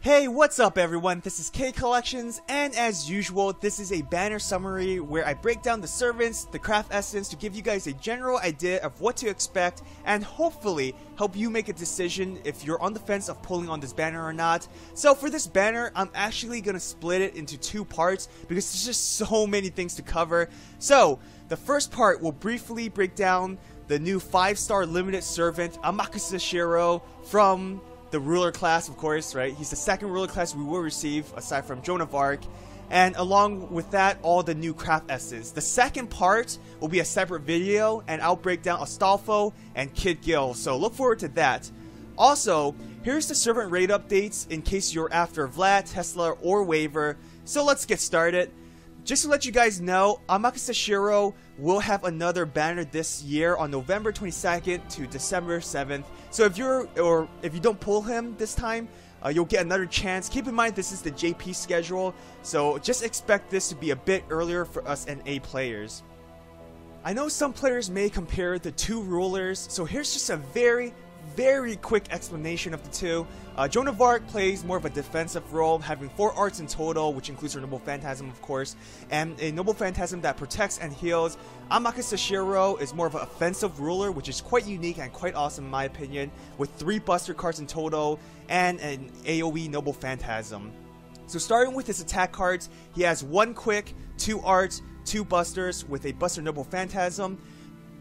Hey, what's up everyone? This is K Collections, and as usual, this is a banner summary where I break down the servants, the craft essence to give you guys a general idea of what to expect and hopefully help you make a decision if you're on the fence of pulling on this banner or not. So for this banner, I'm actually going to split it into two parts because there's just so many things to cover. So the first part will briefly break down the new 5-star limited servant Amakusa Shirou from the ruler class, of course, right? He's the second ruler class we will receive aside from Joan of Arc, and along with that, all the new craft essences. The second part will be a separate video, and I'll break down Astolfo and Kid Gil, so look forward to that. Also, here's the servant raid updates in case you're after Vlad, Tesla, or Waver. So let's get started. Just to let you guys know, Amakusa Shirou will have another banner this year on November 22nd to December 7th. So if you don't pull him this time, you'll get another chance. Keep in mind this is the JP schedule, so just expect this to be a bit earlier for us NA players. I know some players may compare the two rulers, so here's just a very quick explanation of the two. Joan of Arc plays more of a defensive role, having 4 arts in total, which includes her Noble Phantasm, of course, and a Noble Phantasm that protects and heals. Amakusa Shirou is more of an offensive ruler, which is quite unique and quite awesome in my opinion, with 3 Buster cards in total and an AoE Noble Phantasm. So starting with his attack cards, he has 1 Quick, 2 Arts, 2 Busters with a Buster Noble Phantasm.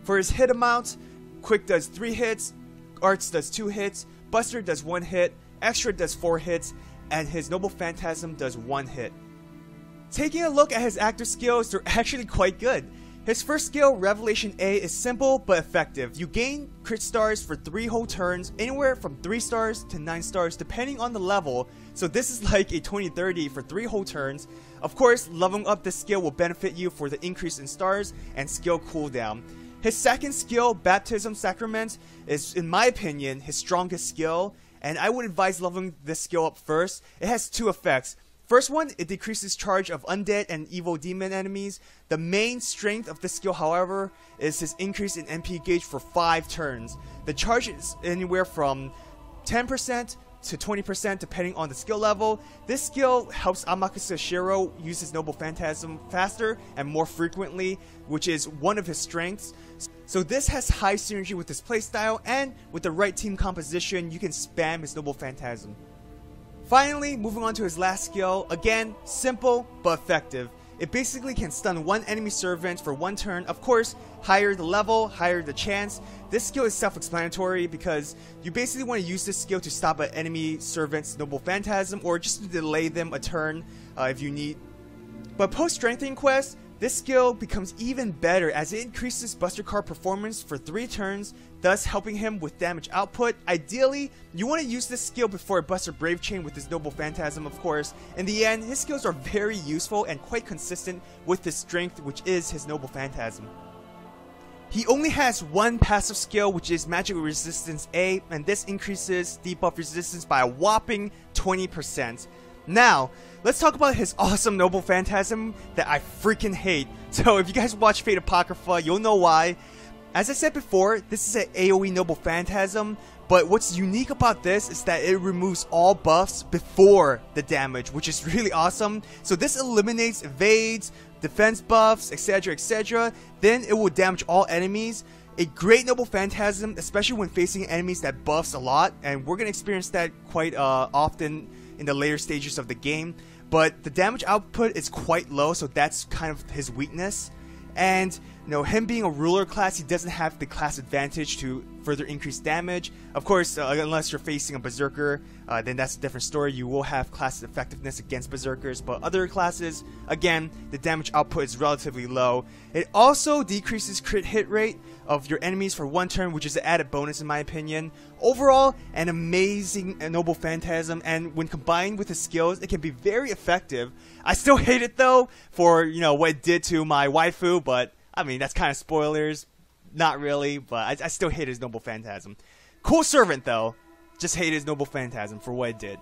For his hit amount, Quick does 3 hits, Arts does 2 hits, Buster does 1 hit, Extra does 4 hits, and his Noble Phantasm does 1 hit. Taking a look at his active skills, they're actually quite good. His first skill, Revelation A, is simple but effective. You gain crit stars for 3 whole turns, anywhere from 3 stars to 9 stars depending on the level, so this is like a 20-30 for 3 whole turns. Of course, leveling up this skill will benefit you for the increase in stars and skill cooldown. His second skill, Baptism Sacrament, is in my opinion his strongest skill, and I would advise leveling this skill up first. It has 2 effects. First one, it decreases charge of undead and evil demon enemies. The main strength of this skill, however, is his increase in MP gauge for 5 turns. The charge is anywhere from 10% to 20% depending on the skill level. This skill helps Amakusa Shirou use his Noble Phantasm faster and more frequently, which is one of his strengths. So this has high synergy with his playstyle, and with the right team composition, you can spam his Noble Phantasm. Finally, moving on to his last skill, again, simple but effective. It basically can stun 1 enemy servant for 1 turn. Of course, higher the level, higher the chance. This skill is self-explanatory because you basically want to use this skill to stop an enemy servant's Noble Phantasm or just to delay them a turn if you need. But post-strengthening quest, this skill becomes even better as it increases Buster card performance for 3 turns, thus helping him with damage output. Ideally, you want to use this skill before a Buster Brave Chain with his Noble Phantasm, of course. In the end, his skills are very useful and quite consistent with his strength, which is his Noble Phantasm. He only has 1 passive skill, which is Magical Resistance A, and this increases debuff resistance by a whopping 20%. Now, let's talk about his awesome Noble Phantasm that I freaking hate. So if you guys watch Fate Apocrypha, you'll know why. As I said before, this is an AoE Noble Phantasm, but what's unique about this is that it removes all buffs before the damage, which is really awesome. So this eliminates evades, defense buffs, etc, etc. Then it will damage all enemies. A great Noble Phantasm, especially when facing enemies that buffs a lot, and we're going to experience that quite often in the later stages of the game. But the damage output is quite low, so that's kind of his weakness. And you know, him being a ruler class, he doesn't have the class advantage to further increase damage. Of course, unless you're facing a berserker, then that's a different story. You will have class effectiveness against berserkers, but other classes, again, the damage output is relatively low. It also decreases crit hit rate of your enemies for 1 turn, which is an added bonus in my opinion. Overall, an amazing Noble Phantasm, and when combined with his skills, it can be very effective. I still hate it though for, you know, what it did to my waifu, but I mean, that's kind of spoilers. Not really, but I still hate his Noble Phantasm. Cool servant though, just hate his Noble Phantasm for what it did.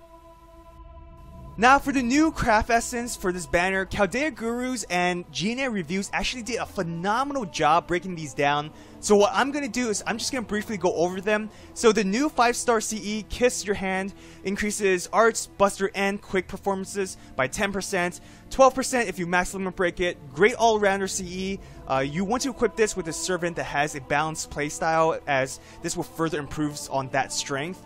Now for the new craft essence for this banner, Chaldea Gurus and GNA Reviews actually did a phenomenal job breaking these down. So what I'm going to do is I'm just going to briefly go over them. So the new 5-star CE, Kiss Your Hand, increases Arts, Buster, and Quick performances by 10%, 12% if you max limit break it. Great all-rounder CE. You want to equip this with a servant that has a balanced playstyle, as this will further improve on that strength.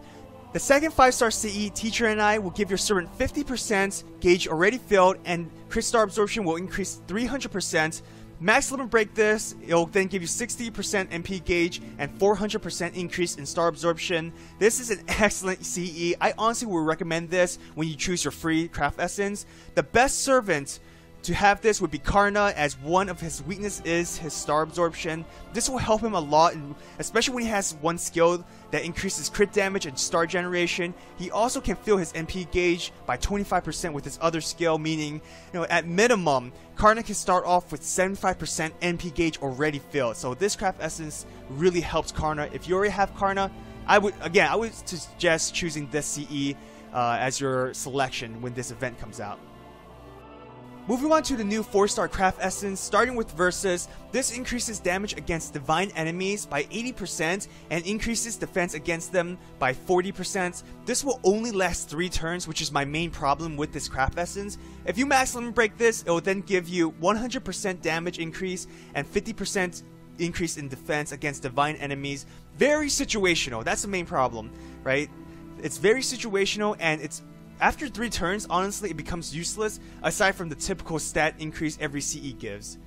The second 5-star CE, Teacher and I, will give your servant 50% gauge already filled, and crit star absorption will increase 300%. Max limit break this, it'll then give you 60% MP gauge and 400% increase in star absorption. This is an excellent CE. I honestly would recommend this when you choose your free craft essence. The best servant to have this would be Karna, as one of his weaknesses is his star absorption. This will help him a lot, especially when he has one skill that increases crit damage and star generation. He also can fill his MP gauge by 25% with his other skill, meaning, at minimum, Karna can start off with 75% MP gauge already filled. So this craft essence really helps Karna. If you already have Karna, I would suggest choosing this CE as your selection when this event comes out. Moving on to the new 4-star craft essence, starting with Versus. This increases damage against divine enemies by 80% and increases defense against them by 40%. This will only last 3 turns, which is my main problem with this craft essence. If you max limit break this, it will then give you 100% damage increase and 50% increase in defense against divine enemies. Very situational. That's the main problem, right? It's very situational, and after 3 turns, honestly, it becomes useless, aside from the typical stat increase every CE gives.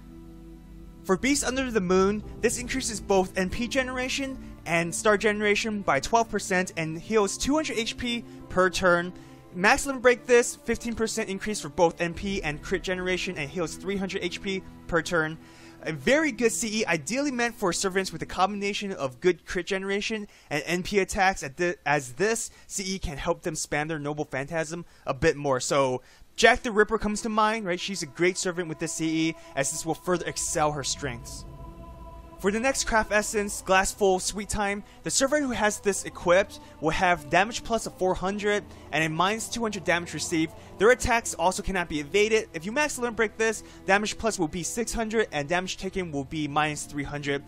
For Beast Under the Moon, this increases both NP generation and star generation by 12% and heals 200 HP per turn. Max limit break this, 15% increase for both NP and crit generation, and heals 300 HP per turn. A very good CE, ideally meant for servants with a combination of good crit generation and NP attacks, as this CE can help them spam their Noble Phantasm a bit more. So Jack the Ripper comes to mind, right? She's a great servant with this CE, as this will further excel her strengths. For the next craft essence, Glassful Sweet Time, the servant who has this equipped will have damage plus of 400 and a minus 200 damage received. Their attacks also cannot be evaded. If you max limit break this, damage plus will be 600 and damage taken will be minus 300.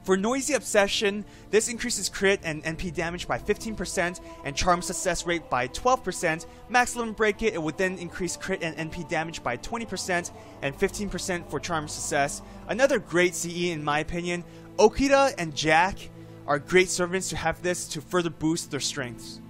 For Noisy Obsession, this increases crit and NP damage by 15% and charm success rate by 12%. Max limit break it, it would then increase crit and NP damage by 20% and 15% for charm success. Another great CE in my opinion. Okita and Jack are great servants to have this to further boost their strengths.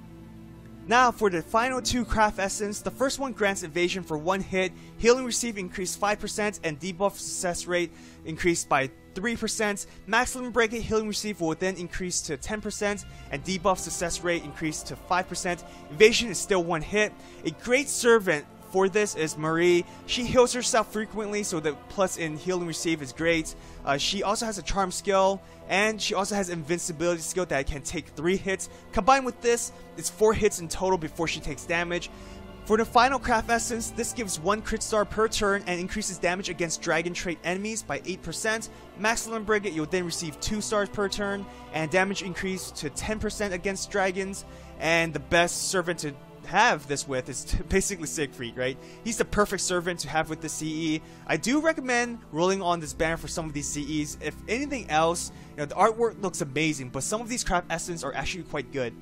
Now for the final 2 craft essence, the first one grants evasion for 1 hit, healing received increased 5% and debuff success rate increased by 3%. Max limit break it, healing received will then increase to 10% and debuff success rate increased to 5%. Evasion is still 1 hit. A great servant for this is Marie. She heals herself frequently, so the plus in healing received is great. She also has a charm skill, and she also has invincibility skill that can take 3 hits. Combined with this, it's 4 hits in total before she takes damage. For the final craft essence, this gives 1 crit star per turn and increases damage against dragon trait enemies by 8%. Max limit break it, you'll then receive 2 stars per turn and damage increase to 10% against dragons. And the best servant to have this with is basically Siegfried, right? He's the perfect servant to have with the CE. I do recommend rolling on this banner for some of these CEs. If anything else, the artwork looks amazing, but some of these craft essence are actually quite good.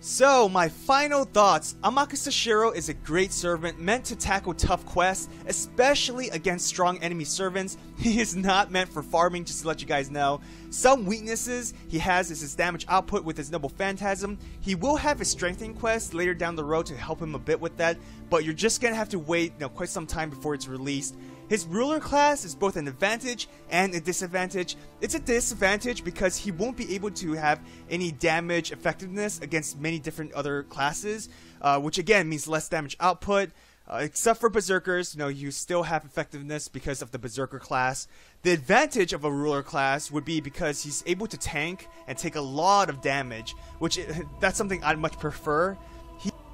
So, my final thoughts. Amakusa Shirou is a great servant meant to tackle tough quests, especially against strong enemy servants. He is not meant for farming, just to let you guys know. Some weaknesses he has is his damage output with his Noble Phantasm. He will have his strengthening quest later down the road to help him a bit with that, but you're just gonna have to wait quite some time before it's released. His ruler class is both an advantage and a disadvantage. It's a disadvantage because he won't be able to have any damage effectiveness against many different other classes, which again means less damage output. Except for Berserkers, you still have effectiveness because of the Berserker class. The advantage of a ruler class would be because he's able to tank and take a lot of damage, which that's something I'd much prefer.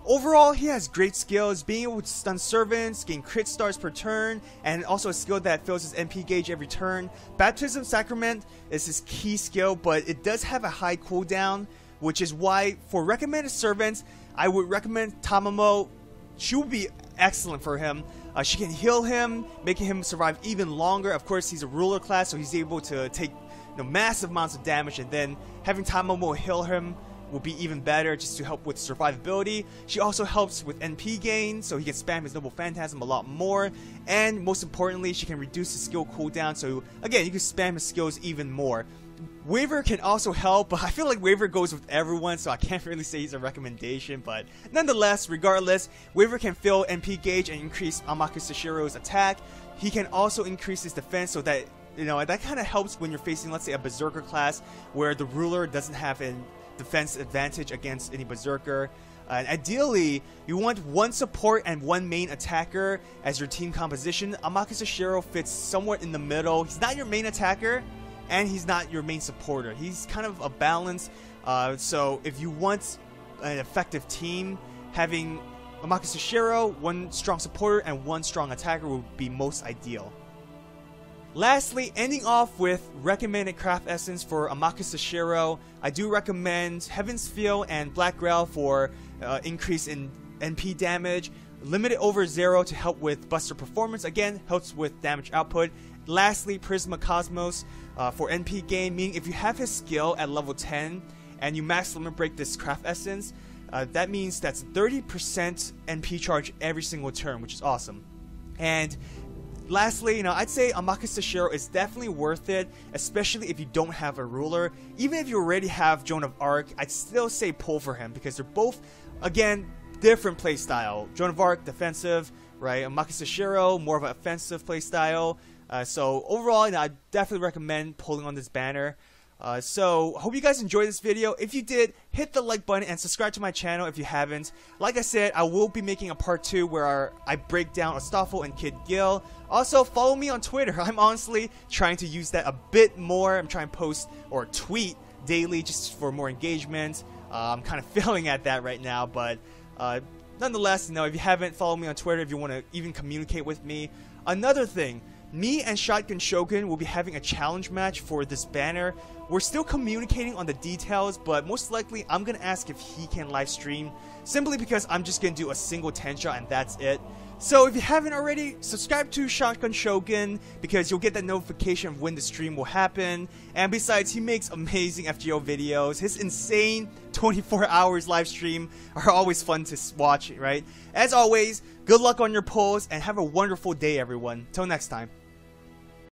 Overall, he has great skills, being able to stun servants, gain crit stars per turn, and also a skill that fills his MP gauge every turn. Baptism Sacrament is his key skill, but it does have a high cooldown, which is why for recommended servants, I would recommend Tamamo, she will be excellent for him. She can heal him, making him survive even longer. Of course, he's a ruler class, so he's able to take massive amounts of damage, and then having Taimamo heal him will be even better just to help with survivability. She also helps with NP gain, so he can spam his Noble Phantasm a lot more, and most importantly, she can reduce his skill cooldown, so again, you can spam his skills even more. Waver can also help, but I feel like Waver goes with everyone, so I can't really say he's a recommendation, but nonetheless, regardless, Waver can fill NP gauge and increase Amakusa Shirou's attack. He can also increase his defense, so that, that kind of helps when you're facing, let's say, a Berserker class, where the ruler doesn't have a defense advantage against any Berserker. Ideally, you want one support and one main attacker as your team composition. Amakusa Shirou fits somewhere in the middle. He's not your main attacker, and he's not your main supporter. He's kind of a balance. So if you want an effective team, having Amakusa Shirou, one strong supporter and one strong attacker would be most ideal. Lastly, ending off with recommended craft essence for Amakusa Shirou, I do recommend Heaven's Feel and Black Grail for increase in NP damage, Limited over 0 to help with Buster performance, again helps with damage output. Lastly, Prisma Cosmos for NP gain, meaning if you have his skill at level 10 and you max limit break this craft essence, that means that's 30% NP charge every single turn, which is awesome. And lastly, I'd say Amakusa Shirou is definitely worth it, especially if you don't have a ruler. Even if you already have Joan of Arc, I'd still say pull for him because they're both, again, different playstyle. Joan of Arc, defensive, right? Amakusa Shirou, more of an offensive playstyle. So overall, I definitely recommend pulling on this banner. So hope you guys enjoyed this video. If you did, hit the like button and subscribe to my channel if you haven't. Like I said, I will be making a part 2 where I break down Astolfo and Kid Gil. Also, follow me on Twitter. I'm honestly trying to use that a bit more. I'm trying to post or tweet daily just for more engagement. I'm kind of failing at that right now, but nonetheless, if you haven't, follow me on Twitter if you want to even communicate with me. Another thing, me and Shotgun Shogun will be having a challenge match for this banner. We're still communicating on the details, but most likely I'm going to ask if he can live stream, simply because I'm just going to do a single 10-shot and that's it. So if you haven't already, subscribe to Shotgun Shogun because you'll get that notification of when the stream will happen. And besides, he makes amazing FGO videos. His insane 24 hours live stream are always fun to watch, right? As always, good luck on your polls and have a wonderful day, everyone. Till next time.